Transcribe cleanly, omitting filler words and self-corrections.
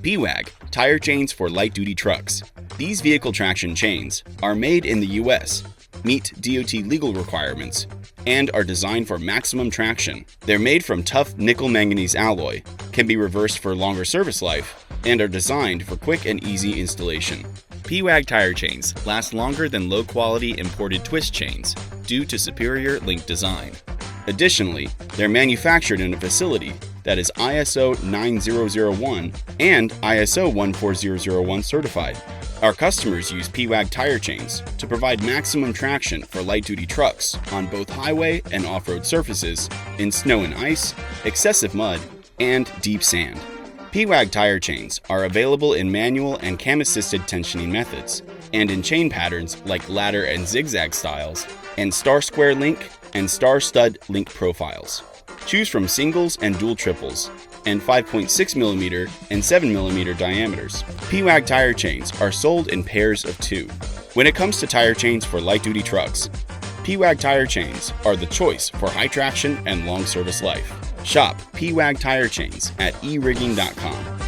Pewag, tire chains for light-duty trucks. These vehicle traction chains are made in the U.S., meet DOT legal requirements, and are designed for maximum traction. They're made from tough nickel-manganese alloy, can be reversed for longer service life, and are designed for quick and easy installation. Pewag tire chains last longer than low-quality imported twist chains due to superior link design. Additionally, they're manufactured in a facility that is ISO 9001 and ISO 14001 certified. Our customers use Pewag tire chains to provide maximum traction for light-duty trucks on both highway and off-road surfaces, in snow and ice, excessive mud, and deep sand. Pewag tire chains are available in manual and cam-assisted tensioning methods, and in chain patterns like ladder and zigzag styles, and star-square link and star-stud link profiles. Choose from singles and dual triples, and 5.6mm and 7mm diameters. Pewag tire chains are sold in pairs of 2. When it comes to tire chains for light-duty trucks, Pewag tire chains are the choice for high traction and long service life. Shop Pewag tire chains at E-Rigging.com.